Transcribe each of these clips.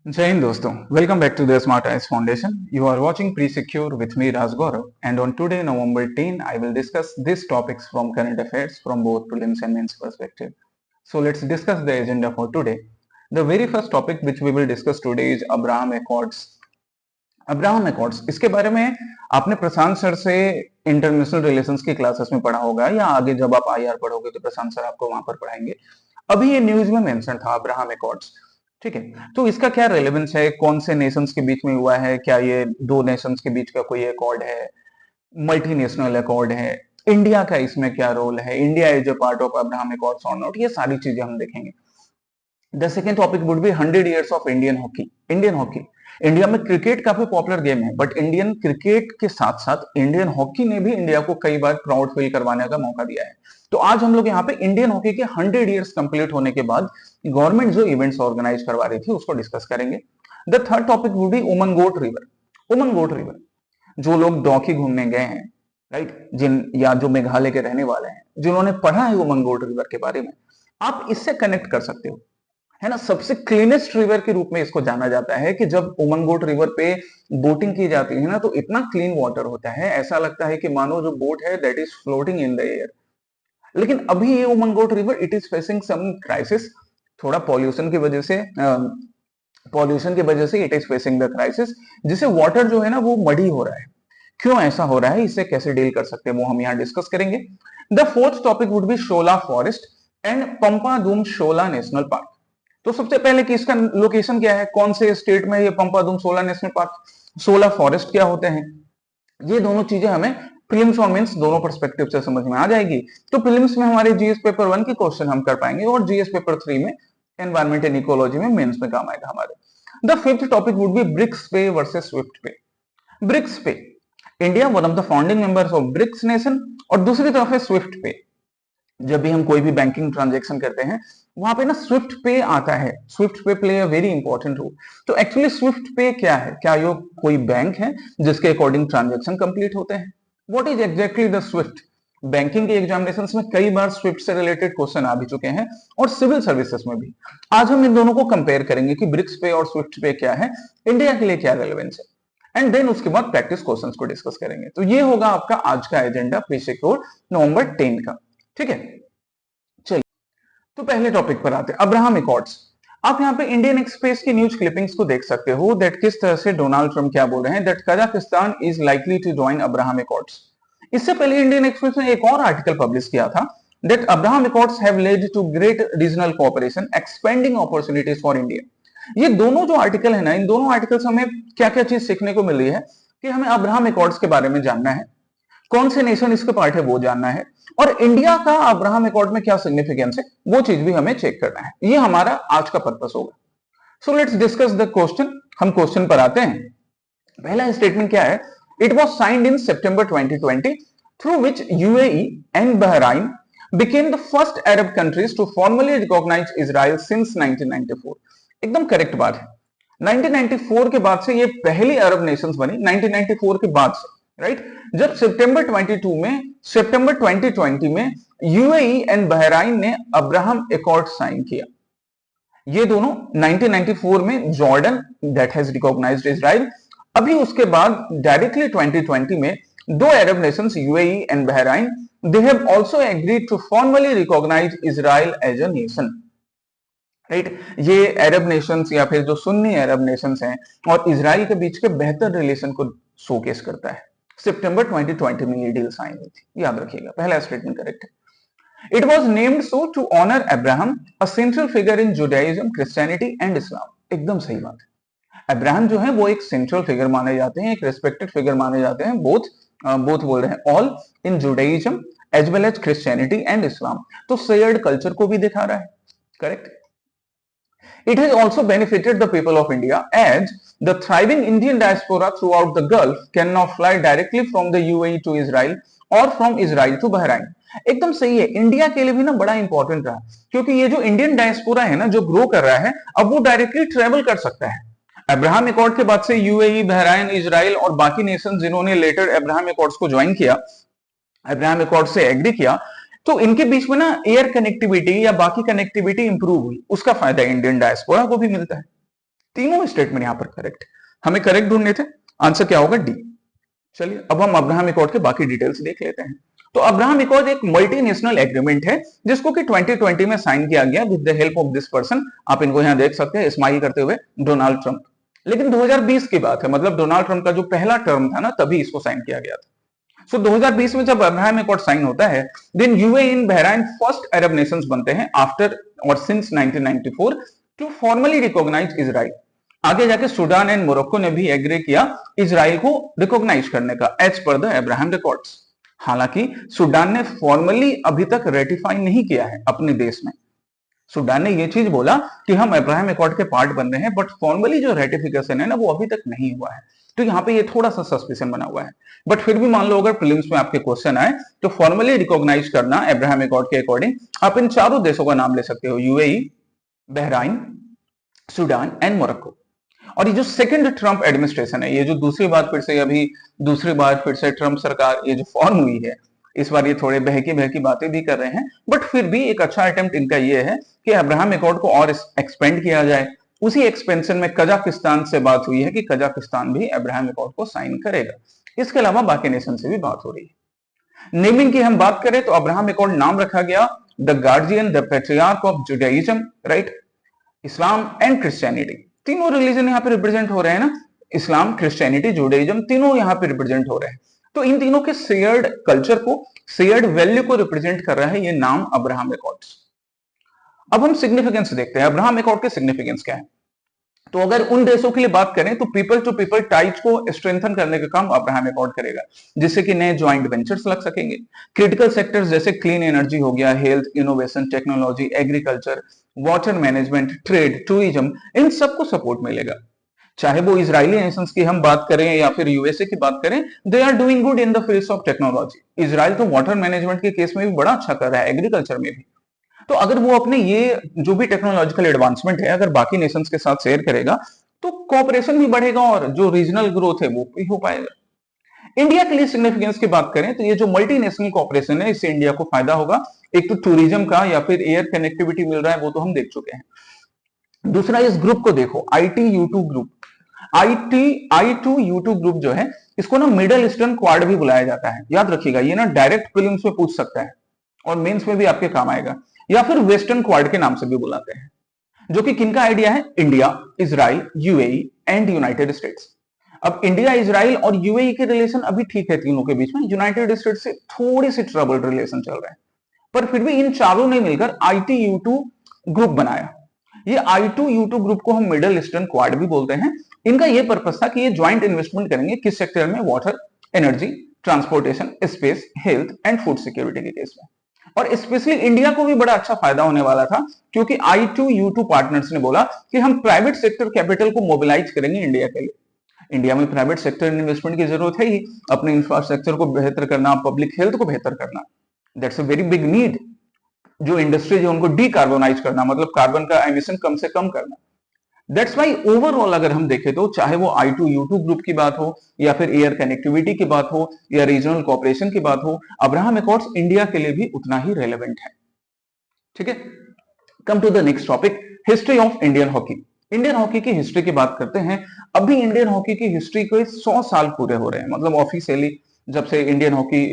Jai Hind दोस्तों, welcome back to the Smart Eyes Foundation. You are watching Pre-Secure with me Raj Gaurav, and on today November 10 I will discuss these topics from current affairs from both prelims and mains perspective. So let's discuss the agenda for today. The very first topic which we will discuss today is Abraham Accords. Abraham accords, इसके बारे में आपने प्रशांत sir से international relations की classes में पढ़ा होगा या आगे जब आप आईआर पढ़ोगे तो प्रशांत सर आपको वहां पर पढ़ाएंगे। अभी ये न्यूज में मेंशन था अब्राहम अकॉर्ड्स, ठीक है। तो इसका क्या रेलेवेंस है, कौन से नेशंस के बीच में हुआ है, क्या ये दो नेशंस के बीच का कोई अकॉर्ड है, मल्टीनेशनल अकॉर्ड है, इंडिया का इसमें क्या रोल है, India is a part of Abraham accords और नॉट, ये सारी चीजें हम देखेंगे। The second topic would B 100 years of Indian hockey. Indian hockey, India में क्रिकेट काफी पॉपुलर गेम है, बट इंडियन क्रिकेट के साथ साथ इंडियन हॉकी ने भी इंडिया को कई बार प्राउड फील करवाने का मौका दिया है। तो आज हम लोग यहाँ पे इंडियन हॉकी के 100 years कंप्लीट होने के बाद गवर्नमेंट जो इवेंट्स ऑर्गेनाइज करवा रही थी उसको डिस्कस करेंगे। The third topic would B Umngot river. Umngot river, जो लोग डॉकी घूमने गए हैं, राइट, जिन या जो मेघालय के रहने वाले हैं, जिन्होंने पढ़ा है उमंगोट रिवर के बारे में, आप इससे कनेक्ट कर सकते हो, है ना। सबसे क्लीनेस्ट रिवर के रूप में इसको जाना जाता है कि जब उमंगोट रिवर पे बोटिंग की जाती है ना, तो इतना क्लीन वाटर होता है, ऐसा लगता है कि मानो जो बोट है that is floating in the air. लेकिन अभी ये Umngot river it is facing some crisis, थोड़ा पॉल्यूशन की वजह से it is facing the crisis, जिससे वाटर जो है ना वो मडी हो रहा है। क्यों ऐसा हो रहा है, इससे कैसे डील कर सकते हैं वो हम यहाँ डिस्कस करेंगे। The fourth topic would be shola forest and Pampadum shola national park. तो सबसे पहले कि इसका लोकेशन क्या है, कौन से स्टेट में ये पंपादुम shola national park, shola forest क्या होते हैं, ये दोनों चीजें हमें प्रीलिम्स और मेंस दोनों पर्सपेक्टिव से समझ में आ जाएगी। तो प्रीलिम्स में हमारे जीएस पेपर 1 के क्वेश्चन हम कर पाएंगे और जीएस पेपर 3 में एनवायरमेंट एंड इकोलॉजी में मेंस में काम आएगा हमारे। The fifth topic would be BRICS pay versus SWIFT pay. BRICS pay, India one of the founding members of BRICS nation, और दूसरी तरफ है स्विफ्ट पे। जब भी हम कोई भी बैंकिंग ट्रांजेक्शन करते हैं वहां पे ना स्विफ्ट पे आता है, SWIFT pay play a very important role. तो एक्चुअली स्विफ्ट पे क्या है, क्या ये कोई बैंक है जिसके अकॉर्डिंग ट्रांजेक्शन कंप्लीट होते हैं? What is exactly the Swift? Banking के एग्जामिनेशन में कई बार स्विफ्ट से रिलेटेड क्वेश्चन आ भी चुके हैं और सिविल सर्विसेज में भी। आज हम इन दोनों को कंपेयर करेंगे कि ब्रिक्स पे और स्विफ्ट पे क्या है, इंडिया के लिए क्या रेलेवेंस है, एंड देन उसके बाद प्रैक्टिस क्वेश्चंस को डिस्कस करेंगे। तो ये होगा आपका आज का एजेंडा प्री-सिक्योर नवंबर 10 का, ठीक है। चलिए, तो पहले टॉपिक पर आते हैं, अब्राहम अकॉर्ड्स। आप यहाँ पे इंडियन एक्सप्रेस की न्यूज क्लिपिंग्स को देख सकते हो दैट किस तरह से डोनाल्ड ट्रम्प क्या बोल रहे हैं, that Kazakhstan is likely to join Abraham Accords. इससे पहले इंडियन एक्सप्रेस ने एक और आर्टिकल पब्लिश किया था that Abraham Accords have led to great regional cooperation expanding opportunities for India. ये दोनों जो आर्टिकल है ना, इन दोनों आर्टिकल से हमें क्या क्या चीज सीखने को मिल रही है कि हमें अब्राहम अकॉर्ड्स के बारे में जानना है, कौन से नेशन इसके पार्ट है वो जानना है, और इंडिया का अब्राहम अकॉर्ड में क्या सिग्निफिकेंस है वो चीज भी हमें चेक करना है। ये हमारा आज का पर्पस होगा। So let's discuss the question. हम क्वेश्चन पर आते हैं। पहला स्टेटमेंट क्या है, it was signed in September 2020 through which UAE and Bahrain became the first Arab countries to formally recognize Israel since 1994। एकदम करेक्ट बात है। 1994 के बाद से ये पहली अरब नेशंस बनी, 1994 के बाद से, राइट। जब सितंबर 2020 में यूएई एंड बहराइन ने अब्राहम अकॉर्ड साइन किया। ये दोनों 1994 में Jordan that has recognised Israel, अभी उसके बाद डायरेक्टली 2020 में दो Arab nations UAE and Bahrain, they have also agreed to formally recognize Israel as a nation, right. ये अरब नेशंस या फिर जो सुन्नी अरब नेशंस हैं और इजराइल के बीच के बेहतर रिलेशन को शोकेस करता है। सितंबर 2020 में ये डील साइन हुई थी, याद रखिएगा, पहला स्टेटमेंट करेक्ट है। It was named so to honour Abraham, a central figure in Judaism, Christianity and Islam. एकदम सही बात है। अब्राहम जो है वो एक सेंट्रल फिगर माने जाते हैं, एक रिस्पेक्टेड फिगर माने जाते हैं, बोथ बोल रहे हैं, all in Judaism as well as Christianity and Islam. तो शेयर्ड कल्चर को भी दिखा रहा है, correct. It has also benefited the people of India as the thriving Indian diaspora throughout the Gulf can now fly directly from the UAE to Israel or from Israel to Bahrain। एकदम सही है, India के लिए भी ना बड़ा important रहा, क्योंकि ये जो इंडियन डायस्पोरा है ना जो ग्रो कर रहा है, अब वो डायरेक्टली ट्रेवल कर सकता है। अब्राहम अकॉर्ड के बाद से यूएई, बहराइन, इजराइल और बाकी नेशन जिन्होंने लेटर अब्राहम अकॉर्ड्स को ज्वाइन किया, अब्राहम अकॉर्ड से एग्री किया, तो इनके बीच में ना एयर कनेक्टिविटी या बाकी कनेक्टिविटी इंप्रूव हुई, उसका फायदा इंडियन डायस्पोरा को भी मिलता है। तीनों स्टेटमेंट यहां पर करेक्ट, हमें करेक्ट ढूंढने थे, आंसर क्या होगा डी। चलिए अब हम अब्राहम एकॉर्ड के बाकी डिटेल्स देख लेते हैं। तो अब्राहम एकॉर्ड एक मल्टीनेशनल एग्रीमेंट है जिसको कि 2020 में साइन किया गया with the help of this person, आप इनको यहां देख सकते हैं स्माइल करते हुए, डोनाल्ड ट्रंप। लेकिन 2020 की बात है, मतलब डोनाल्ड ट्रंप का जो पहला टर्म था ना तभी इसको साइन किया गया था। सो 2020 में जब अब्राहम एकॉर्ड साइन होता है, then UAE in Bahrain first Arab nations बनते हैं आफ्टर और since 1994 to formally recognise Israel. आगे जाके सूडान एंड मोरक्को ने भी एग्री किया इजराइल को रिकॉग्नाइज करने का as per the Abraham records. हालांकि सूडान ने फॉर्मली अभी तक रेटिफाई नहीं किया है अपने देश में। सूडान ने यह चीज बोला कि हम अब्राहम एकॉर्ड के पार्ट बन रहे हैं, बट फॉर्मली जो रेटिफिकेशन है ना वो अभी तक नहीं हुआ है। तो यहाँ पे ये थोड़ा सा सस्पिशन बना हुआ है। बट फिर भी मान लो अगर प्रीलिम्स में आपके क्वेश्चन आए तो फॉर्मली रिकॉग्नाइज करना अब्राहम एकॉर्ड के अकॉर्डिंग आप इन चारों देशों का नाम ले सकते हो, UAE, Bahrain, Sudan and Morocco. और ये जो सेकंड ट्रंप एडमिनिस्ट्रेशन है, ये जो दूसरी बार फिर से ट्रंप सरकार ये जो फॉर्म हुई है, इस बार ये थोड़े बहकी बहकी बातें भी कर रहे हैं, बट फिर भी एक अच्छा अटेम्प्ट इनका ये है कि अब्राहम एकॉर्ड को और एक्सपेंड किया जाए। उसी एक्सपेंशन में कजाकिस्तान से बात हुई है कि कजाकिस्तान भी अब्राहम एकॉर्ड को साइन करेगा। इसके अलावा बाकी नेशन से भी बात हो रही है। नेमिंग की हम बात करें तो अब्राहम एकॉर्ड नाम रखा गया the guardian, the patriarch of Judaism, right, Islam and Christianity. तीनों रिलीजन यहाँ पे रिप्रेजेंट हो रहे हैं ना, इस्लाम, क्रिश्चियनिटी, जुडाइज्म, तीनों यहाँ पे रिप्रेजेंट हो रहे हैं। तो इन तीनों के शेयर्ड कल्चर को, शेयर्ड वैल्यू को रिप्रेजेंट कर रहा है ये नाम अब्राहम एकॉर्ड्स। अब हम सिग्निफिकेंस देखते हैं, अब्राहम एकॉर्ड के सिग्निफिकेंस क्या है। तो अगर उन देशों के लिए बात करें तो पीपल टू पीपल टाइज को स्ट्रेंथन करने का काम अब्राहम एकॉर्ड करेगा, जिससे कि नए ज्वाइंट वेंचर्स लग सकेंगे। क्रिटिकल सेक्टर्स जैसे क्लीन एनर्जी हो गया, health, innovation, technology, agriculture, water management, trade, tourism, इन सबको सपोर्ट मिलेगा। चाहे वो इजरायली नेशंस की हम बात करें या फिर यूएसए की बात करें, they are doing good in the fields of technology. Israel तो वाटर मैनेजमेंट के केस में भी बड़ा अच्छा कर रहा है, एग्रीकल्चर में भी। तो अगर वो अपने ये जो भी टेक्नोलॉजिकल एडवांसमेंट है अगर बाकी नेशंस के साथ शेयर करेगा तो कोऑपरेशन भी बढ़ेगा और जो रीजनल ग्रोथ है वो भी हो पाएगा। इंडिया के लिए सिग्निफिकेंस की बात करें तो ये जो मल्टीनेशनल कोऑपरेशन है इससे इंडिया को फायदा होगा। एक तो टूरिज्म का या फिर एयर कनेक्टिविटी मिल रहा है, वो तो हम देख चुके हैं। दूसरा इस ग्रुप को देखो, IT-U2 ग्रुप। I2U2 ग्रुप जो है इसको ना मिडल ईस्टर्न क्वाड भी बुलाया जाता है, याद रखिएगा। ये ना डायरेक्ट प्रीलिम्स में पूछ सकता है और मेंस में भी आपके काम आएगा। या फिर वेस्टर्न क्वाड के नाम से भी बुलाते हैं, जो कि किनका आइडिया है, India, Israel, UAE and United states. अब इंडिया, इजराइल और यूएई के रिलेशन अभी ठीक है तीनों के बीच में, यूनाइटेड स्टेट्स से थोड़ी सी ट्रबल रिलेशन चल रहा है, पर फिर भी इन चारों ने मिलकर IT-U2 ग्रुप बनाया। ये I2U2 ग्रुप को हम मिडल ईस्टर्न क्वाड भी बोलते हैं। इनका ये पर्पस था कि ये ज्वाइंट इन्वेस्टमेंट करेंगे किस सेक्टर में, water, energy, transportation, space, health and food security के केस में। और स्पेशली इंडिया को भी बड़ा अच्छा फायदा होने वाला था, क्योंकि I2U2 पार्टनर्स ने बोला कि हम प्राइवेट सेक्टर कैपिटल को मोबिलाइज करेंगे इंडिया के लिए। इंडिया में प्राइवेट सेक्टर इन्वेस्टमेंट की जरूरत है ही, अपने इंफ्रास्ट्रक्चर को बेहतर करना, पब्लिक हेल्थ को बेहतर करना, that's a very big need. जो इंडस्ट्रीज है उनको डीकार्बोनाइज करना, मतलब कार्बन का एमिशन कम से कम करना। दैट्स वाई ओवरऑल अगर हम देखें तो चाहे वो I2U2 ग्रुप की बात हो या फिर एयर कनेक्टिविटी की बात हो या रीजनल कोऑपरेशन की बात हो, अब्राहम एकॉर्ड्स इंडिया के लिए भी उतना ही रेलेवेंट है। ठीक है, come to the next topic, history of Indian hockey. Indian hockey की हिस्ट्री की बात करते हैं। अभी इंडियन हॉकी की हिस्ट्री को 100 साल पूरे हो रहे हैं, मतलब ऑफिशियली जब से इंडियन हॉकी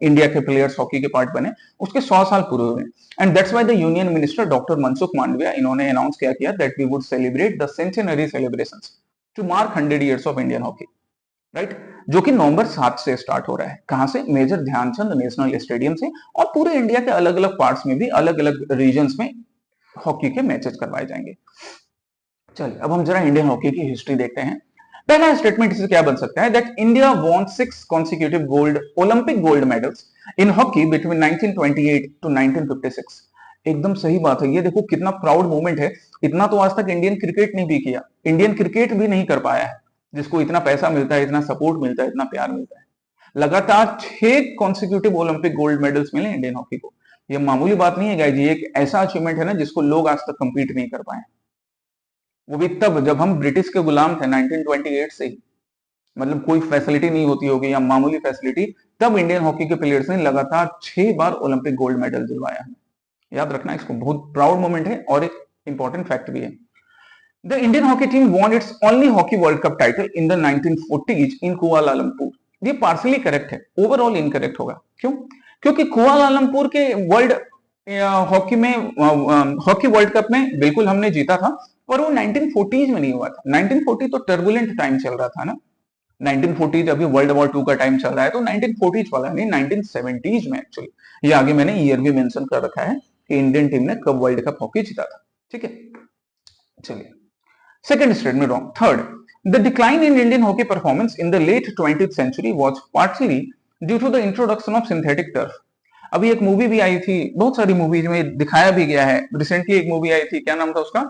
इंडिया के प्लेयर्स हॉकी के पार्ट बने उसके 100 साल पूरे हुए। And that's why the union minister doctor Mansukh Mandaviya, इन्होंने अनाउंस किया that we would celebrate the centenary celebrations to mark 100 years of Indian hockey, right, जो कि नवंबर 7 से स्टार्ट हो रहा है। कहां से, मेजर ध्यानचंद नेशनल स्टेडियम से, और पूरे इंडिया के अलग अलग पार्ट्स में भी अलग अलग रीजन्स में हॉकी के मैचेस करवाए जाएंगे। चलिए अब हम जरा इंडियन हॉकी की हिस्ट्री देखते हैं। पहला स्टेटमेंट इससे क्या बन सकता है, that India won 6 consecutive gold Olympic gold medals in hockey between 1928 to 1956। एकदम सही बात है, ये देखो कितना प्राउड मोमेंट है। इतना तो आज तक इंडियन क्रिकेट ने भी किया, इंडियन क्रिकेट भी नहीं कर पाया है, जिसको इतना पैसा मिलता है, इतना सपोर्ट मिलता है, इतना प्यार मिलता है। लगातार 6 consecutive ओलंपिक गोल्ड मेडल्स मिले इंडियन हॉकी को। ये मामूली बात नहीं है गाइस, ये एक ऐसा अचीवमेंट है ना जिसको लोग आज तक कंपीट नहीं कर पाए, वो भी तब जब हम ब्रिटिश के गुलाम थे 1928 से ही। मतलब कोई फैसिलिटी नहीं होती होगी या मामूली फैसिलिटी, तब इंडियन हॉकी के प्लेयर्स ने लगातार 6 बार ओलंपिक गोल्ड मेडल दिलवाया है। याद रखना इसको, बहुत प्राउड मोमेंट है और एक इंपॉर्टेंट फैक्ट भी है। The Indian hockey team von it's only hockey world cup title in the 1940s in Kuala Lumpur. ये पार्सली करेक्ट है, ओवरऑल इनकरेक्ट होगा। क्यों? क्योंकि कुआलालंपुर के वर्ल्ड हॉकी में हॉकी वर्ल्ड कप में बिल्कुल हमने जीता था, पर वो 1940s में नहीं हुआ था। 1940 तो टर्बुलेंट टाइम चल रहा था ना, 1940 अभी वर्ल्ड वॉर 2 का टाइम चल रहा है, तो 1940s वाला नहीं, 1970s में एक्चुअली। ये आगे मैंने ईयर भी मेंशन कर रखा है कि इंडियन टीम ने कब वर्ल्ड कप हॉकी जीता था। ठीक है, चलिए second statement wrong. Third, the decline in Indian hockey performance in the late 20th century was partly due to the introduction of synthetic turf. अभी एक मूवी भी आई थी, बहुत सारी मूवीज में दिखाया भी गया है। रिसेंटली एक मूवी आई थी, क्या नाम था उसका?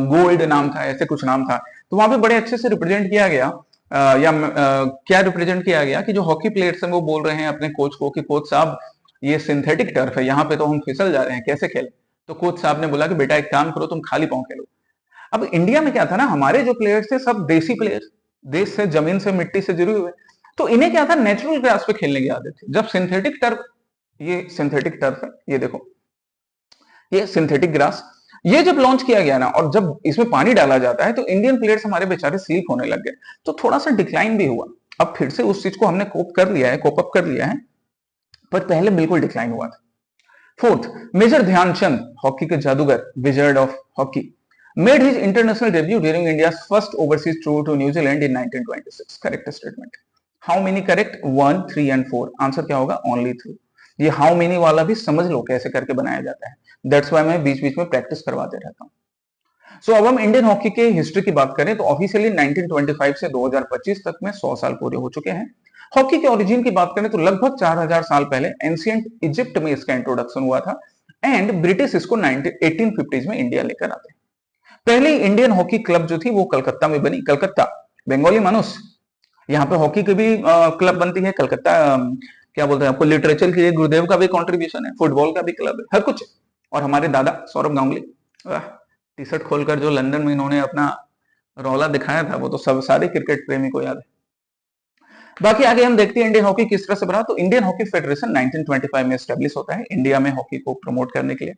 गोल्ड नाम था, ऐसे कुछ नाम था। तो वहां पे बड़े अच्छे से रिप्रेजेंट किया गया, क्या रिप्रेजेंट किया गया कि जो हॉकी प्लेयर्स हैं वो बोल रहे हैं अपने कोच को कि कोच साहब ये सिंथेटिक टर्फ है, यहाँ पे तो हम फिसल जा रहे हैं, कैसे खेले? तो कोच साहब ने बोला कि बेटा एक काम करो, तुम खाली पांव खेलो। अब इंडिया में क्या था ना, हमारे जो प्लेयर्स थे सब देसी प्लेयर्स, देश से, जमीन से, मिट्टी से जुड़े हुए, तो इन्हें क्या था, नेचुरल ग्रास पे खेलने की आदत थी। जब सिंथेटिक टर्फ, ये सिंथेटिक टर्फ है, ये देखो, ये सिंथेटिक ग्रास, ये जब लॉन्च किया गया ना, और जब इसमें पानी डाला जाता है तो इंडियन प्लेयर्स हमारे बेचारे स्लीप होने लग गए, तो थोड़ा सा डिक्लाइन भी हुआ। अब फिर से उस चीज को हमने कोप कर लिया है, कोप अप कर लिया है, पर पहले बिल्कुल डिक्लाइन हुआ था। फोर्थ, मेजर ध्यानचंद, हॉकी के जादूगर, wizard of hockey, made his international debut during India's first overseas tour to New Zealand in 1926. Correct statement. How many correct? 1, 3 and 4. Answer क्या होगा? Only 3. ये how many वाला भी समझ लो कैसे करके बनाया जाता है, दैट्स वाई मैं बीच बीच में प्रैक्टिस करवाते रहता हूँ। सो अब हम इंडियन हॉकी के हिस्ट्री की बात करें तो ऑफिशियली 1925 से 2025 तक में 100 साल पूरे हो चुके हैं। हॉकी के ओरिजिन की बात करें तो लगभग 4000 साल पहले एंशिएंट इजिप्ट में इसका इंट्रोडक्शन हुआ था, एंड ब्रिटिश इसको 1850s में इंडिया लेकर आते हैं। पहली इंडियन हॉकी क्लब जो थी वो कलकत्ता में बनी, कलकत्ता, बंगाली मानुस, यहाँ पे हॉकी की भी क्लब बनती है। कलकत्ता क्या बोलते हैं आपको, लिटरेचर के लिए गुरुदेव का भी कंट्रीब्यूशन है, फुटबॉल का भी क्लब है, हर कुछ। और हमारे दादा सौरभ गांगुली, टी शर्ट खोलकर जो लंदन में इन्होंने अपना रौला दिखाया था, वो तो सब सारे क्रिकेट प्रेमी को याद है। बाकी आगे हम देखते हैं इंडियन हॉकी किस तरह से बना। तो इंडियन हॉकी फेडरेशन 1925 में एस्टेब्लिश होता है इंडिया में हॉकी को प्रमोट करने के लिए।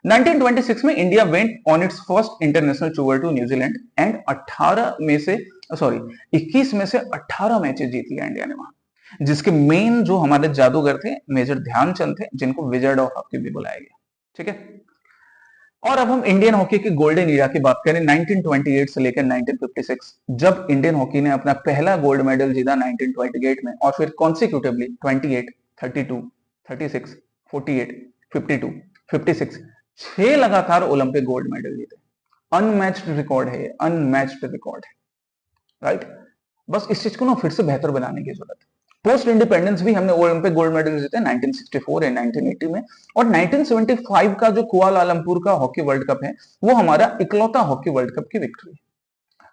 1926 में India went on its first international tour to न्यूजीलैंड, एंड 21 में से 18 मैचेस जीत लिया इंडिया ने वहां, जिसके मेन जो हमारे जादूगर थे मेजर ध्यानचंद थे, जिनको विजर्ड ऑफ हॉकी भी बुलाया गया। ठीक है, और अब हम इंडियन हॉकी की गोल्डन ईरा की बात करें 1928 से लेकर 1956, जब इंडियन हॉकी ने अपना पहला गोल्ड मेडल जीता 1928 में, और फिर कॉन्सिक्यूटिवली 28, 32, 36, 48, 52, 56 6 लगातार ओलंपिक गोल्ड मेडल जीते। अनमैच्ड रिकॉर्ड है, अनमैच्ड रिकॉर्ड है, राइट। बस इस चीज को ना फिर से बेहतर बनाने की जरूरत है। पोस्ट इंडिपेंडेंस भी हमने ओलंपिक गोल्ड मेडल जीते 1964 एंड 1980 में, और 1975 का जो कुआलालंपुर का हॉकी वर्ल्ड कप है वो हमारा इकलौता हॉकी वर्ल्ड कप की विक्ट्री है।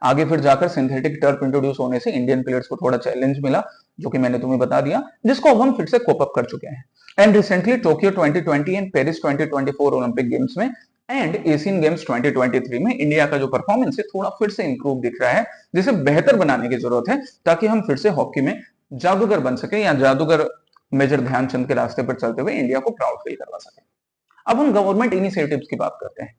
आगे फिर जाकर सिंथेटिक टर्फ इंट्रोड्यूस होने से इंडियन प्लेयर्स को थोड़ा चैलेंज मिला, जो कि मैंने तुम्हें बता दिया, जिसको अब हम फिर से कोप अप कर चुके हैं। And recently Tokyo 2020 and Paris 2024 Olympic games में एंड एशियन गेम्स 2023 में इंडिया का जो परफॉर्मेंस है थोड़ा फिर से इंप्रूव दिख रहा है, जिसे बेहतर बनाने की जरूरत है, ताकि हम फिर से हॉकी में जादूगर बन सके, या जादूगर मेजर ध्यानचंद के रास्ते पर चलते हुए इंडिया को प्राउड फील करवा सके। अब हम गवर्नमेंट इनिशिएटिव्स की बात करते हैं।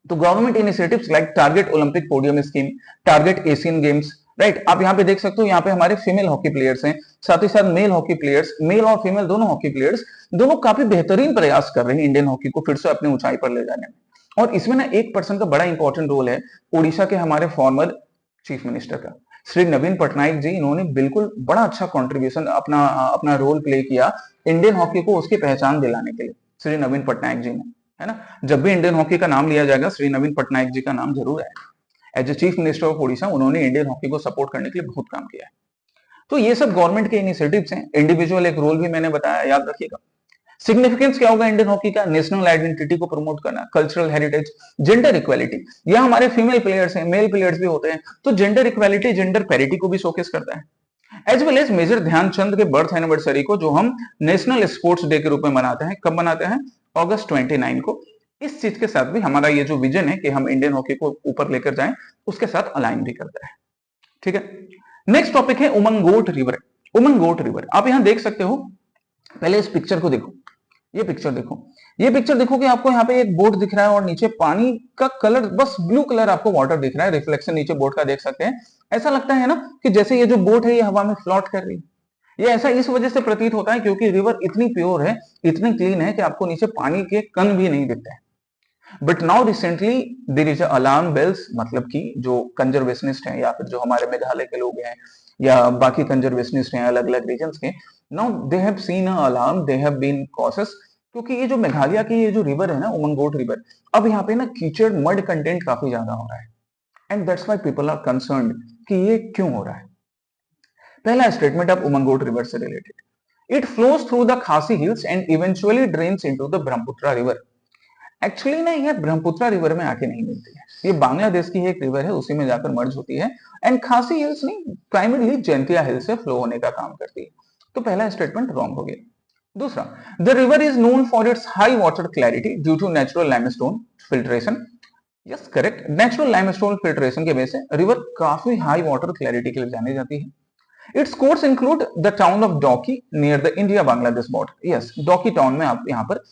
तो government initiatives like target Olympic podium scheme, target Asian games, right. आप यहाँ पे देख सकते हो, यहाँ पे हमारे फीमेल हॉकी प्लेयर्स हैं, साथ ही साथ मेल हॉकी प्लेयर्स, मेल और फीमेल दोनों हॉकी प्लेयर्स, दोनों काफी बेहतरीन प्रयास कर रहे हैं इंडियन हॉकी को फिर से अपनी ऊंचाई पर ले जाने में। और इसमें ना एक पर्सन का बड़ा इंपॉर्टेंट रोल है, उड़ीसा के हमारे फॉर्मर चीफ मिनिस्टर का, श्री नवीन पटनायक जी। इन्होंने बिल्कुल बड़ा अच्छा कॉन्ट्रीब्यूशन, अपना रोल प्ले किया इंडियन हॉकी को उसकी पहचान दिलाने के लिए, श्री नवीन पटनायक जी ने, है ना। जब भी इंडियन हॉकी का नाम लिया जाएगा श्री नवीन पटनायक जी का नाम जरूर आएगा। As a chief minister of Orissa उन्होंने इंडियन हॉकी को सपोर्ट करने के लिए बहुत काम किया है। तो ये सब गवर्नमेंट के इनिशिएटिव्स हैं। इंडिविजुअल एक रोल भी मैंने बताया, याद रखिएगा। सिग्निफिकेंस क्या होगा इंडियन हॉकी का? नेशनल आइडेंटिटी को प्रमोट करना, कल्चरल हेरिटेज, जेंडर इक्वालिटी। यह हमारे फीमेल प्लेयर्स हैं, मेल प्लेयर्स भी होते हैं, तो जेंडर इक्वालिटी, जेंडर पैरिटी को भी शोकेस करता है। As well as major Dhyan Chand के बर्थ एनिवर्सरी को, जो हम नेशनल स्पोर्ट्स डे के रूप में मनाते हैं, कब मनाते हैं? अगस्त 29 को। इस चीज के साथ भी हमारा ये जो विजन है कि हम इंडियन हॉकी को ऊपर लेकर जाएं, उसके साथ अलाइन भी करता है। ठीक है, नेक्स्ट टॉपिक है उमंगोट रिवर। उमंगोट रिवर आप यहां देख सकते हो, पहले इस पिक्चर को देखो, ये पिक्चर देखो, ये पिक्चर देखोगे आपको यहाँ पे एक बोट दिख रहा है और नीचे पानी का कलर बस ब्लू कलर आपको वाटर दिख रहा है, रिफ्लेक्शन नीचे बोट का देख सकते हैं। ऐसा लगता है ना कि जैसे ये जो बोट है ये हवा में फ्लोट कर रही है। ये ऐसा इस वजह से प्रतीत होता है क्योंकि रिवर इतनी प्योर है, इतनी क्लीन है कि आपको नीचे पानी के कण भी नहीं दिखते हैं। But now recently there is alarm bells, मतलब कि जो कंजर्वेशनिस्ट हैं या फिर जो हमारे मेघालय के लोग हैं या बाकी कंजर्वेशनिस्ट हैं अलग अलग रीजन के, now they have seen a alarm, they have been cautious, क्योंकि ये जो मेघालय की ये जो रिवर है ना उमंगोट रिवर, अब यहाँ पे ना कीचड़ मड कंटेंट काफी ज्यादा हो रहा है and that's why people are concerned कि ये क्यों हो रहा है। पहला स्टेटमेंट अब उमंगोट रिवर से related, it flows through the Khasi hills and eventually drains into the Brahmaputra river. Actually ना ये ब्रह्मपुत्र रिवर में आके नहीं मिलती है, ये बांग्लादेश की एक रिवर है, उसी में जाकर मर्ज होती है एंड खासी हिल्स नहीं, प्राइमरीली जैंतिया हिल से फ्लो होने का काम करती है। तो पहला स्टेटमेंट रॉन्ग हो गया। दूसरा, the river is known for its high water clarity due to natural limestone filtration. Yes correct, natural limestone filtration की वजह से रिवर काफी हाई वाटर क्लैरिटी के लिए जानी जाती है। Its course include the town of Dawki near the India Bangladesh border. Yes, Dawki town में आप यहाँ पर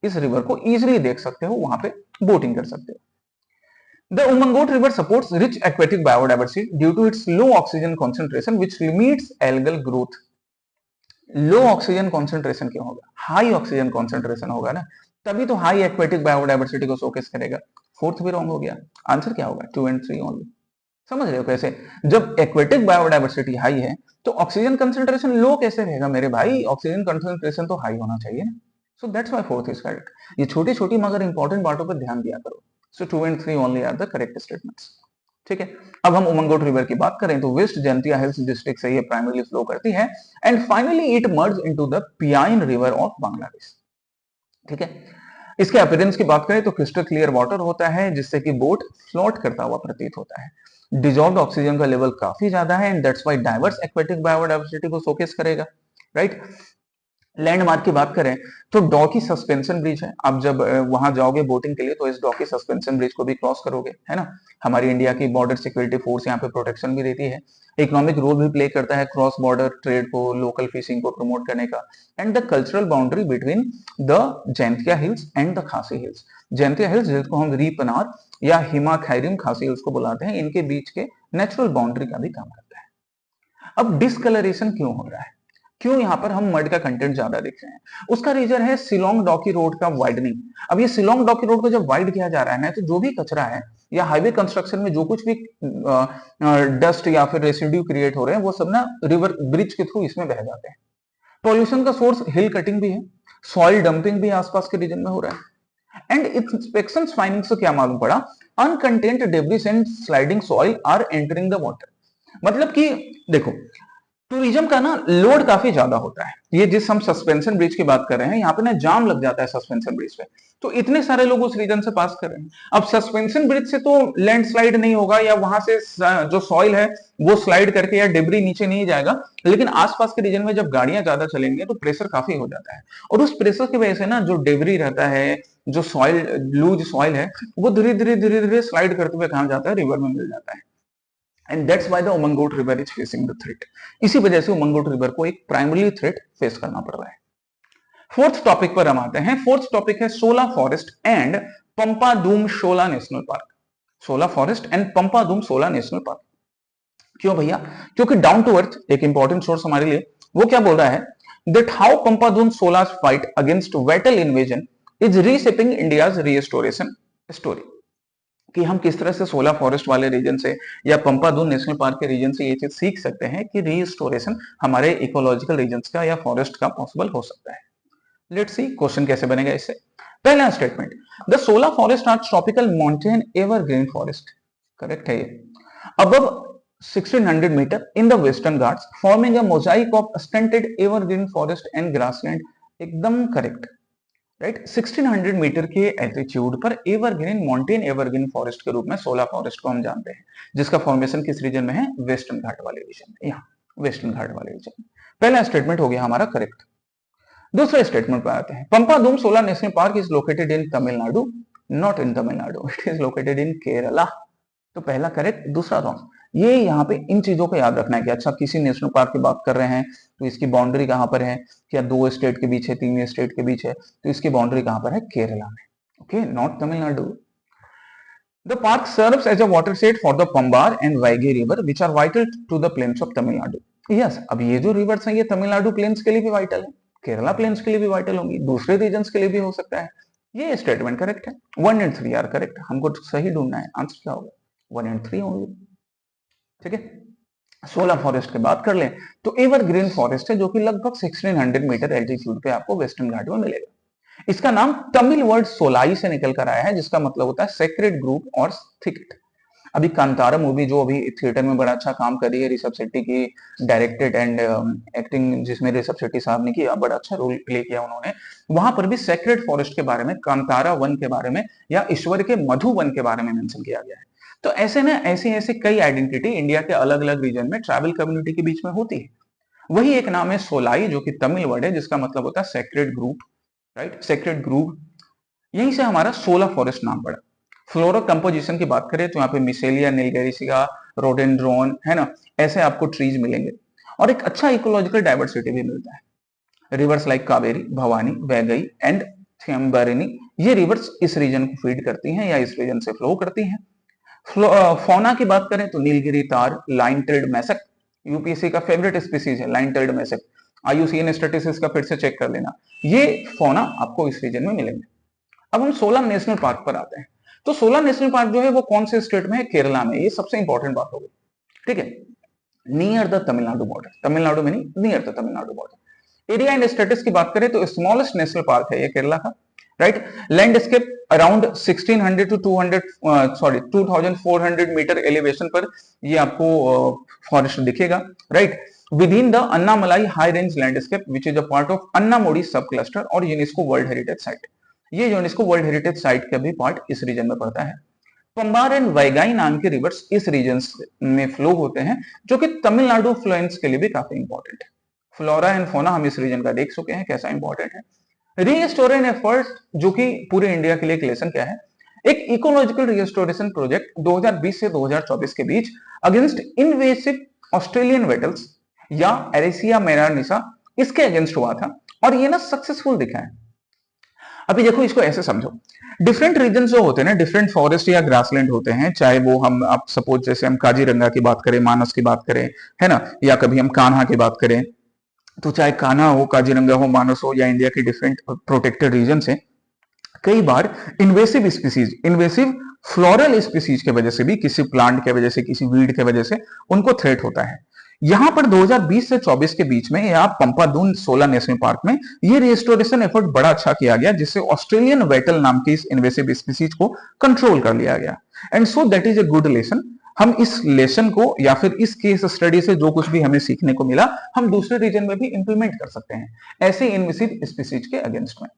इस रिवर को इजीली देख सकते हो, वहां पे बोटिंग कर सकते हो। The Umngot river supports rich aquatic biodiversity due to its low oxygen concentration which limits algal growth. Low oxygen concentration क्यों होगा? हाई ऑक्सीजन कॉन्सेंट्रेशन होगा ना, तभी तो हाई एक्वेटिक बायोडाइवर्सिटी को शोकेस करेगा। फोर्थ भी रॉन्ग हो गया, आंसर क्या होगा? 2 and 3 ओनली। समझ रहे हो कैसे? जब एक्वेटिक बायोडाइवर्सिटी हाई है तो ऑक्सीजन कंसेंट्रेशन लो कैसे रहेगा मेरे भाई? ऑक्सीजन कंसेंट्रेशन तो हाई होना चाहिए ना। So that's why fourth is correct. ये छोटी छोटी मगर इंपॉर्टेंट बातों पर ध्यान दिया करो। So 2 and 3 only are the correct statements. ठीक है, अब हम उमंगोट रिवर की बात करें तो वेस्ट जैंतिया हिल्स डिस्ट्रिक्ट से ये प्राइमरली फ्लो करती है and finally it merge into the Piyain river of Bangladesh. ठीक है, इसके अपीयरेंस की बात करें तो क्रिस्टल क्लियर वाटर होता है जिससे कि बोट फ्लोट करता हुआ प्रतीत होता है। डिजॉल्व्ड ऑक्सीजन का लेवल काफी ज्यादा है and that's why diverse aquatic biodiversity को शोकेस करेगा। राइट, लैंडमार्क की बात करें तो डॉकी सस्पेंशन ब्रिज है। आप जब वहां जाओगे बोटिंग के लिए तो इस डॉकी सस्पेंशन ब्रिज को भी क्रॉस करोगे, है ना। हमारी इंडिया की बॉर्डर सिक्योरिटी फोर्स यहाँ पे प्रोटेक्शन भी देती है, इकोनॉमिक रोल भी प्ले करता है क्रॉस बॉर्डर ट्रेड को, लोकल फिशिंग को प्रमोट करने का and the cultural boundary between the Jaintia hills and the Khasi hills. Jaintia hills जिसको हम रीपनार या हिमा खैरिम खासी हिल्स को बुलाते हैं, इनके बीच के नेचुरल बाउंड्री का भी काम करता है। अब डिस्कलरेशन क्यों हो रहा है? क्यों यहाँ पर हम मड का कंटेंट ज्यादा देख रहे हैं? उसका रीजन है शिलोंग डॉकी रोड का वाइडनिंग। अब ये शिलोंग डॉकी रोड को जब वाइड किया जा रहा है ना तो जो भी कचरा है या हाईवे कंस्ट्रक्शन में जो कुछ भी डस्ट या फिर रेसिड्यू क्रिएट हो रहे हैं वो सब ना रिवर ब्रिज के थ्रू इसमें बह जाते हैं। पॉल्यूशन का सोर्स हिल कटिंग भी है, सॉइल डंपिंग भी आसपास के रीजन में हो रहा है एंड इंस्पेक्शन फाइंडिंग से क्या मालूम पड़ा? Uncontained debris and sliding soil are entering the water. मतलब कि देखो, टूरिज्म का ना लोड काफी ज्यादा होता है। ये जिस हम सस्पेंशन ब्रिज की बात कर रहे हैं यहाँ पे ना जाम लग जाता है सस्पेंशन ब्रिज पे, तो इतने सारे लोग उस रीजन से पास कर रहे हैं। अब सस्पेंशन ब्रिज से तो लैंडस्लाइड नहीं होगा या वहां से जो सॉइल है वो स्लाइड करके या डिब्री नीचे नहीं जाएगा, लेकिन आसपास के रीजन में जब गाड़ियां ज्यादा चलेंगे तो प्रेशर काफी हो जाता है और उस प्रेशर की वजह से ना जो डिब्री रहता है, जो सॉइल लूज सॉइल है, वो धीरे धीरे धीरे धीरे स्लाइड करते हुए कहा जाता है रिवर में मिल जाता है and that's why the Umngot river is facing the threat. इसी वजह से उमंगोट रिवर को एक प्राइमरी थ्रेट फेस करना पड़ रहा है। फोर्थ टॉपिक पर हम आते हैं। फोर्थ टॉपिक है shola forest and Pampadum shola national park. Shola forest and Pampadum shola national park क्यों भैया? क्योंकि डाउन टू अर्थ एक इंपॉर्टेंट सोर्स हमारे लिए वो क्या बोल रहा है that how Pampadum shola fight against wattle invasion is reshaping India's restoration story. कि हम किस तरह से सोला फॉरेस्ट वाले रीजन से या पंपादून नेशनल पार्क के रीजन से ये चीज सीख सकते हैं कि रीस्टोरेशन हमारे इकोलॉजिकल रीजन का या फॉरेस्ट का पॉसिबल हो सकता है। लेट्स सी क्वेश्चन कैसे बनेगा इससे। पहला statement, the shola forest are tropical mountain evergreen forest. Correct है ये। Above 1600 metre in the Western Ghats forming a mosaic of stunted evergreen forest and grassland. एकदम करेक्ट। राइट, 1600 मीटर के एल्टीट्यूड पर एवरग्रीन माउंटेन एवरग्रीन फॉरेस्ट के रूप में सोला forest को हम जानते हैं, जिसका फॉर्मेशन किस रीजन में है? वेस्टर्न घाट वाले रीजन में, यहाँ वेस्टर्न घाट वाले रीजन में। पहला स्टेटमेंट हो गया हमारा करेक्ट। दूसरे स्टेटमेंट पर आते हैं। पंपादूम सोला national park is located in Tamil Nadu, not in Tamil Nadu, it is located in Kerala. तो पहला करेक्ट, दूसरा रॉन्ग। ये यहाँ पे इन चीजों को याद रखना है कि अच्छा किसी नेशनल पार्क की बात कर रहे हैं तो इसकी बाउंड्री कहाँ पर है, क्या 2 स्टेट के बीच है, 3 स्टेट के बीच है, तो इसकी बाउंड्री कहाँ पर है, केरला में। Okay, not Tamil Nadu. The park serves as a watershed for the Pambar and Vaigi river, which are vital to the plains of Tamil Nadu. Yes, अब ये जो रिवर्स हैं ये तमिलनाडु प्लेन्स के लिए भी वाइटल है, केरला प्लेन्स के लिए भी वाइटल होंगी, दूसरे रीजन्स के लिए भी हो सकता है। ये स्टेटमेंट करेक्ट है। 1 and 3 आर करेक्ट। हमको सही ढूंढना है, आंसर क्या होगा, 1 and 3 होंगे। ठीक है, सोलर फॉरेस्ट की बात कर लें तो एवरग्रीन फॉरेस्ट है जो कि लगभग 1600 मीटर एल्टीट्यूड पे आपको वेस्टर्न घाट में मिलेगा। इसका नाम तमिल वर्ड सोलाई से निकल कर आया है, जिसका मतलब होता है सेक्रेड ग्रुप और थिकेट। अभी कांतारा मूवी जो अभी थिएटर में बड़ा अच्छा काम कर रही है, ऋषभ शेट्टी की डायरेक्टेड एंड एक्टिंग जिसमें ऋषभ शेट्टी साहब ने किया, बड़ा अच्छा रोल प्ले किया उन्होंने। वहां पर भी सेक्रेड फॉरेस्ट के बारे में, कांतारा वन के बारे में या ईश्वर के मधु वन के बारे में मेंशन किया गया है। तो ऐसे ना ऐसी ऐसी कई आइडेंटिटी इंडिया के अलग अलग रीजन में ट्राइबल कम्युनिटी के बीच में होती है। वही एक नाम है सोलाई, जो कि तमिल वर्ड है जिसका मतलब होता है sacred group, right, sacred group. यहीं से हमारा सोलर फॉरेस्ट नाम पड़ा। फ्लोरा कंपोजिशन की बात करें तो यहाँ पे मिसेलिया, निलगेरिसिया, रोडेंड्रोन है ना, ऐसे आपको ट्रीज मिलेंगे और एक अच्छा इकोलॉजिकल डाइवर्सिटी भी मिलता है। Rivers like Kaveri, Bhavani, Vaigai and Thembarini, ये रिवर्स इस रीजन को फीड करती हैं या इस रीजन से फ्लो करती हैं। फौना की बात करें तो नीलगिरी तार, लाइन टेल्ड मैसक, यूपीएससी का फेवरेट स्पीसीज है लाइन टेल्ड मैसक, आईयूसीएन स्टैटिस्टिक्स का फिर से चेक कर लेना, ये फौना आपको इस रीजन में मिलेंगे। अब हम 16 नेशनल पार्क पर आते हैं। तो 16 नेशनल पार्क जो है वो कौन से स्टेट में है, केरला में। ये सबसे इंपॉर्टेंट बात होगी। ठीक है, near the Tamil Nadu border, Tamil Nadu में नहीं, near the Tamil Nadu border. Area and status की बात करें तो स्मॉलेस्ट नेशनल पार्क है ये केरला का, right. Landscape around 1600 to 2400 metre elevation पर ये आपको फॉरेस्ट दिखेगा, right. Within the Anamalai high range landscape which is a part of Anamudi sub cluster और यूनेस्को वर्ल्ड हेरिटेज साइट। ये यूनेस्को वर्ल्ड हेरिटेज साइट का भी पार्ट इस रीजन में पड़ता है। पंबार एंड वैगाई नाम के रिवर्स इस रीजन में फ्लो होते हैं, जो कि तमिलनाडु फ्लुएंस के लिए भी काफी इंपॉर्टेंट है। फ्लोरा एंड फोना हम इस रीजन का देख चुके हैं कैसा इंपॉर्टेंट है। रीस्टोरेशन एफर्ट जो कि पूरे इंडिया के लिए एक लेसन क्या है, एक इकोलॉजिकल रिस्टोरेशन प्रोजेक्ट 2020 से 2024 के बीच अगेंस्ट इन्वेसिव ऑस्ट्रेलियन वेटल्स या एरेसिया मेरानिसा, इसके अगेंस्ट हुआ था और ये ना सक्सेसफुल दिखा है। अभी देखो इसको ऐसे समझो, डिफरेंट रीजन जो होते हैं ना, डिफरेंट फॉरेस्ट या ग्रासलैंड होते हैं, चाहे वो हम आप सपोज जैसे हम काजीरंगा की बात करें, मानस की बात करें, है ना, या कभी हम कान्हा की बात करें, तो चाहे कान्हा हो, काजीरंगा हो, मानस हो या इंडिया के डिफरेंट प्रोटेक्टेड रीजन से, कई बार invasive species, invasive floral species के वजह से भी, किसी प्लांट के वजह से, किसी वीड के वजह से उनको थ्रेट होता है। यहां पर 2020 से 24 के बीच में या पंपादून 16 नेशनल पार्क में ये रिस्टोरेशन एफर्ट बड़ा अच्छा किया गया, जिससे ऑस्ट्रेलियन वेटल नाम की इस इन्वेसिव स्पीसीज को कंट्रोल कर लिया गया। And so that is a good lesson. हम इस लेसन को या फिर इस केस स्टडी से जो कुछ भी हमें सीखने को मिला, हम दूसरे रीजन में भी इंप्लीमेंट कर सकते हैं ऐसे इन्वेसिव स्पीसीज के अगेंस्ट में।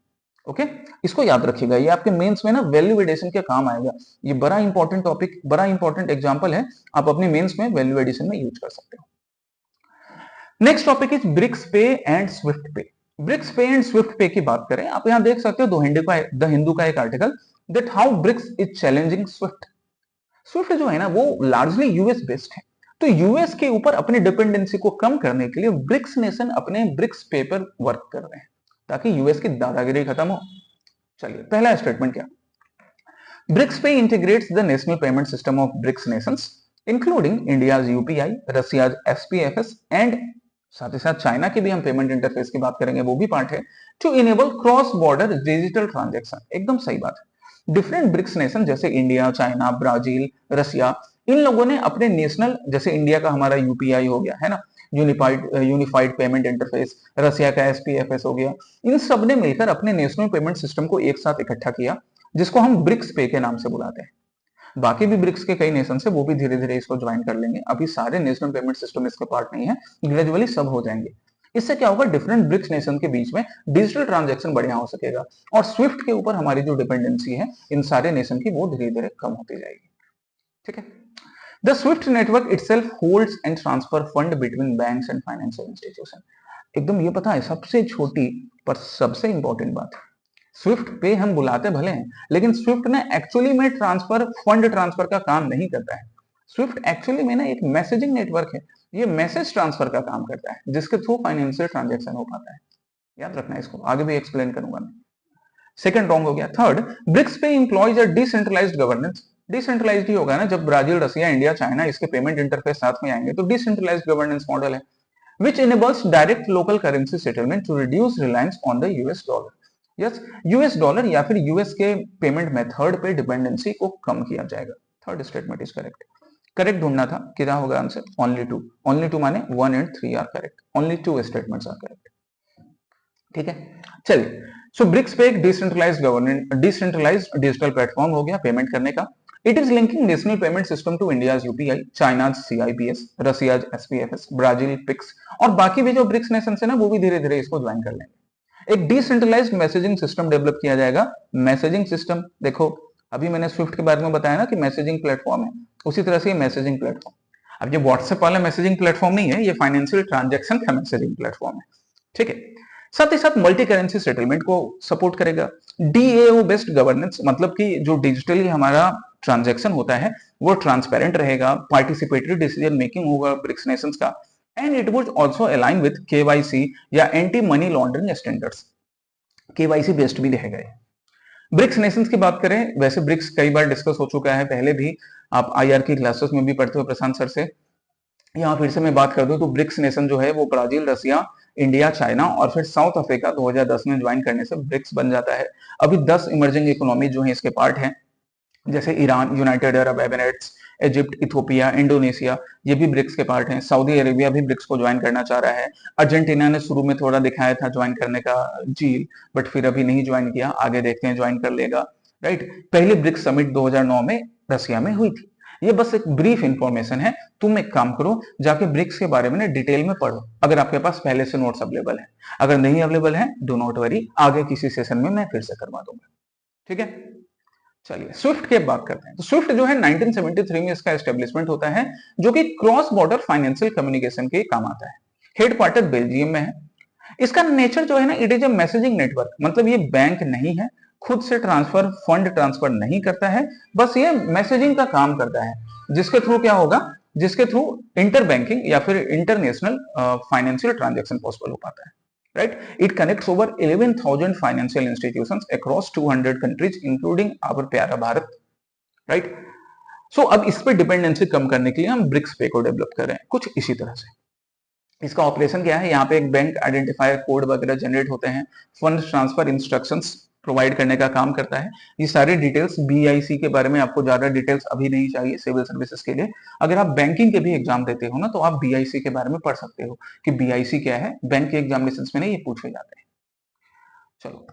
ओके, इसको याद रखिएगा, ये आपके मेंस में ना वैल्यू एडिशन के काम आएगा। ये बड़ा इंपॉर्टेंट टॉपिक, बड़ा इंपॉर्टेंट एग्जांपल है, आप अपने मेंस में वैल्यू एडिशन में यूज कर सकते हो। नेक्स्ट टॉपिक इज ब्रिक्स पे एंड स्विफ्ट पे। ब्रिक्स पे एंड स्विफ्ट पे की बात करें, आप यहां देख सकते हो द हिंदू का एक आर्टिकल, that how BRICS is challenging SWIFT. SWIFT जो है ना वो लार्जली यूएस बेस्ड है, तो यूएस के ऊपर अपनी डिपेंडेंसी को कम करने के लिए ब्रिक्स नेशन अपने ब्रिक्स पे पर वर्क कर रहे हैं ताकि यूएस की दादागिरी खत्म हो। चलिए पहला स्टेटमेंट क्या, BRICS pay integrates the national payment system of BRICS nations including India's UPI, Russia's SPFS and साथ ही साथ चाइना की भी हम पेमेंट इंटरफेस की बात करेंगे, वो भी पार्ट है, to enable cross border digital transaction. एकदम सही बात है। डिफरेंट ब्रिक्स नेशन जैसे इंडिया, चाइना, ब्राजील, रसिया, इन लोगों ने अपने नेशनल, जैसे इंडिया का हमारा यूपीआई हो गया है ना, यूनिफाइड पेमेंट इंटरफेस, रसिया का एसपीएफएस हो गया, इन सब ने मिलकर अपने नेशनल पेमेंट सिस्टम को एक साथ इकट्ठा किया, जिसको हम ब्रिक्स पे के नाम से बुलाते हैं। बाकी भी ब्रिक्स के कई नेशन है वो भी धीरे धीरे इसको ज्वाइन कर लेंगे, अभी सारे नेशनल पेमेंट सिस्टम इसके पार्ट नहीं है, ग्रेजुअली सब हो जाएंगे। इससे क्या होगा, डिफरेंट ब्रिक्स नेशन के बीच में डिजिटल ट्रांजैक्शन बढ़िया हो सकेगा और स्विफ्ट के ऊपर हमारी जो डिपेंडेंसी है इन सारे नेशन की वो धीरे धीरे कम होती जाएगी। ठीक है, the Swift network itself holds and transfer fund between banks and financial institution. एकदम ये पता है सबसे छोटी पर सबसे इंपॉर्टेंट बात, स्विफ्ट पे हम बुलाते भले हैं लेकिन स्विफ्ट ने एक्चुअली में फंड ट्रांसफर का काम नहीं करता है। स्विफ्ट एक्चुअली में ना एक मैसेजिंग नेटवर्क है, ये मैसेज ट्रांसफर का काम करता है जिसके थ्रू फाइनेंशियल ट्रांजेक्शन हो पाता है। याद रखना है इसको, आगे भी एक्सप्लेन करूंगा मैं। सेकंड रॉन्ग हो गया। थर्ड, ब्रिक्स पे इंप्लॉयज अ डिसेंट्रलाइज्ड गवर्नेंस। डिसेंट्रलाइज्ड ही होगा ना, जब ब्राजील, रसिया, इंडिया, चाइना इसके पेमेंट इंटरफेस साथ में आएंगे तो डिसेंट्रलाइज्ड गवर्नेंस मॉडल है, which enables direct local currency settlement to reduce reliance on the US dollar. Yes, US dollar या फिर यूएस के पेमेंट मेथड पे डिपेंडेंसी को कम किया जाएगा। Third statement is correct. Correct ढूंढना था, कितना होगा answer? Only two. Only two माने 1 and 3 are correct, only 2 statements are correct. ठीक है, चलिए। सो ब्रिक्स पे एक डिसेंट्रलाइज्ड डिजिटल प्लेटफॉर्म हो गया पेमेंट करने का। It is linking national payment system to India's UPI, China's CIPS, Russia's SPFS, Brazil Pix, और बाकी भी जो ब्रिक्स नेशन है ना वो भी धीरे धीरे इसको ज्वाइन कर लेंगे। एक डिसेंट्रलाइज्ड मैसेजिंग सिस्टम डेवलप किया जाएगा। मैसेजिंग सिस्टम देखो, अभी मैंने स्विफ्ट के बारे में बताया ना कि मैसेजिंग प्लेटफॉर्म है, उसी तरह से ये मैसेजिंग प्लेटफॉर्म। अब ये व्हाट्सएप वाला मैसेजिंग प्लेटफॉर्म नहीं है, ये फाइनेंशियल ट्रांजेक्शन का मैसेजिंग प्लेटफॉर्म है। ठीक है, साथ ही साथ मल्टी करेंसी सेटलमेंट को सपोर्ट करेगा। डीएओ बेस्ड गवर्नेंस, मतलब कि जो डिजिटली हमारा ट्रांजैक्शन होता है वो ट्रांसपेरेंट रहेगा, पार्टिसिपेटरी डिसीजन मेकिंग होगा ब्रिक्स नेशंस का, and it would also align with KYC या anti money laundering standards. KYC based भी रहेगा ये। ब्रिक्स नेशंस की बात करें, वैसे ब्रिक्स कई बार डिस्कस हो चुका है पहले भी, आप आईआर की क्लासेस में भी पढ़ते हो प्रशांत सर से। यहाँ फिर से मैं बात कर दूं तो ब्रिक्स नेशन जो है वो ब्राजील, रसिया, इंडिया, चाइना और फिर साउथ अफ्रीका 2010 में ज्वाइन करने से ब्रिक्स बन जाता है। अभी 10 इमर्जिंग इकोनॉमी जो है इसके पार्ट हैं, जैसे Iran, United Arab Emirates, Egypt, Ethiopia, Indonesia, ये भी ब्रिक्स के पार्ट हैं। सऊदी अरेबिया भी ब्रिक्स को ज्वाइन करना चाह रहा है। अर्जेंटीना ने शुरू में थोड़ा दिखाया था ज्वाइन करने का जील, बट फिर अभी नहीं ज्वाइन किया, आगे देखते हैं ज्वाइन कर लेगा। राइट, पहली ब्रिक्स समिट 2009 में रसिया में हुई थी। ये बस एक ब्रीफ इंफॉर्मेशन है, तुम एक काम करो, जाके ब्रिक्स के बारे में डिटेल में पढ़ो, अगर आपके पास पहले से नोट्स अवेलेबल है। अगर नहीं अवेलेबल है, डू नॉट वरी, आगे किसी सेशन में मैं फिर से करवा दूंगा। ठीक है, चलिए स्विफ्ट की बात करते हैं। तो स्विफ्ट जो है 1973 में इसका एस्टेब्लिशमेंट होता है, जो कि क्रॉस बॉर्डर फाइनेंशियल कम्युनिकेशन के काम आता है। हेडक्वार्टर बेल्जियम में है। इसका नेचर जो है ना, it is a messaging network, मतलब ये बैंक नहीं है, खुद से ट्रांसफर, फंड ट्रांसफर नहीं करता है, बस ये मैसेजिंग का काम करता है, जिसके थ्रू क्या होगा, जिसके थ्रू इंटर बैंकिंग या फिर इंटरनेशनल फाइनेंशियल ट्रांजेक्शन पॉसिबल हो पाता है। right, it connects over 11,000 financial institutions across 200 countries including our प्यारा भारत। right, so अब इस पे डिपेंडेंसी कम करने के लिए हम ब्रिक्स पे को डेवलप कर रहे हैं कुछ इसी तरह से। इसका ऑपरेशन क्या है, यहाँ पे एक बैंक आइडेंटिफायर कोड वगैरह जनरेट होते हैं, फंड ट्रांसफर इंस्ट्रक्शंस प्रोवाइड करने का काम करता है। ये सारे डिटेल्स बीआईसी के बारे में आपको ज्यादा डिटेल्स अभी नहीं चाहिए सिविल सर्विसेज के लिए। अगर आप बैंकिंग के भी एग्जाम देते हो ना तो आप बीआईसी के बारे में पढ़ सकते हो कि बीआईसी क्या है, बैंक के एग्जामिनेशन में नहीं ये पूछे जाते हैं। चलो,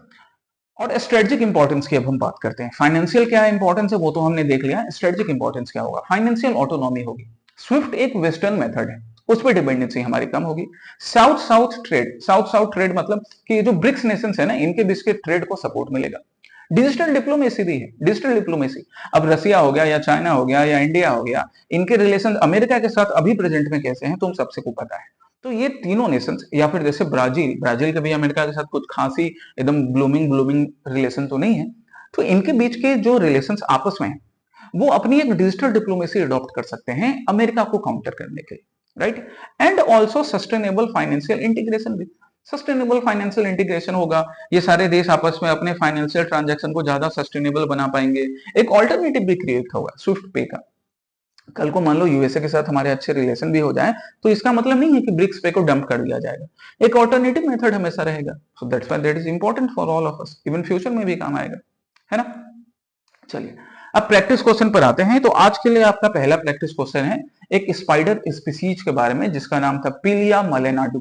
और स्ट्रेटेजिक इंपॉर्टेंस की अब हम बात करते हैं। फाइनेंशियल क्या इंपॉर्टेंस है वो तो हमने देख लिया, स्ट्रेटेजिक इंपॉर्टेंस क्या होगा? फाइनेंशियल ऑटोनॉमी होगी। स्विफ्ट एक वेस्टर्न मेथड है, उस पर डिपेंडेंसी हमारी कम होगी। South south trade, south south trade मतलब कि जो ब्रिक्स नेशंस है ना, इनके बीच के ट्रेड को सपोर्ट मिलेगा। डिजिटल डिप्लोमेसी भी है, डिजिटल डिप्लोमेसी। अब रसिया हो गया या चाइना हो गया या इंडिया हो गया, इनके रिलेशन अमेरिका के साथ अभी प्रेजेंट में कैसे हैं तुम सबसे को पता है। तो ये तीनों नेशंस, या फिर जैसे ब्राजील, ब्राजील के भी अमेरिका के साथ कुछ खासी एकदम ब्लूमिंग ब्लूमिंग रिलेशन तो नहीं है, तो इनके बीच के जो रिलेशंस आपस में है वो अपनी एक डिजिटल डिप्लोमेसी अडॉप्ट कर सकते हैं अमेरिका को काउंटर करने के लिए। Right, and also sustainable financial integration भी। सस्टेनेबल फाइनेंशियल इंटीग्रेशन होगा, ये सारे देश आपस में अपने फाइनेंशियल ट्रांजैक्शन को ज्यादा सस्टेनेबल बना पाएंगे। एक ऑल्टरनेटिव भी क्रिएट होगा स्विफ्ट पे का। कल को मान लो यूएसए के साथ हमारे अच्छे रिलेशन भी हो जाए तो इसका मतलब नहीं है कि ब्रिक्स पे को डंप कर दिया जाएगा, एक ऑल्टरनेटिव मेथड हमेशा रहेगा। So that's why that is important for all of us, even future में भी काम आएगा, है ना। चलिए अब प्रैक्टिस क्वेश्चन पर आते हैं। तो आज के लिए आपका पहला प्रैक्टिस क्वेश्चन है एक स्पाइडर स्पीसीज के बारे में जिसका नाम था पिलिया मलेनाडू।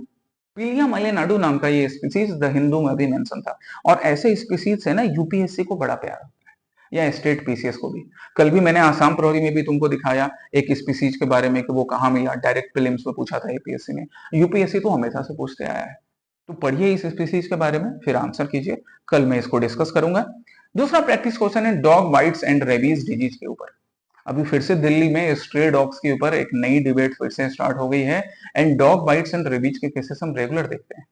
पिलिया मलेनाडू नाम का ये स्पीसीज द हिंदू में भी मेंशन था, और ऐसे स्पीसीज से ना यूपीएससी को बड़ा प्यार होता है या स्टेट पीसीएस को भी। कल भी मैंने आसाम प्रहरी में भी तुमको दिखाया एक स्पीसीज के बारे में कि वो कहाँ मिला, डायरेक्ट प्रीलिम्स में पूछा था एपीएससी ने। यूपीएससी तो हमेशा से पूछते आया है, तो पढ़िए इस स्पीसीज के बारे में फिर आंसर कीजिए, कल मैं इसको डिस्कस करूंगा। दूसरा प्रैक्टिस क्वेश्चन है dog bytes and rabies disease के ऊपर। अभी फिर से दिल्ली में स्ट्रे डॉग्स के ऊपर एक नई डिबेट फिर से स्टार्ट हो गई है, and dog bytes and rabies के केसेस हम रेगुलर देखते हैं।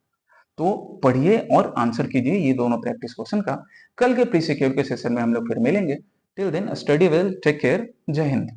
तो पढ़िए और आंसर कीजिए ये दोनों प्रैक्टिस क्वेश्चन का। कल के प्री सिक्योर के सेशन में हम लोग फिर मिलेंगे। Till then study well, take care, जय हिंद।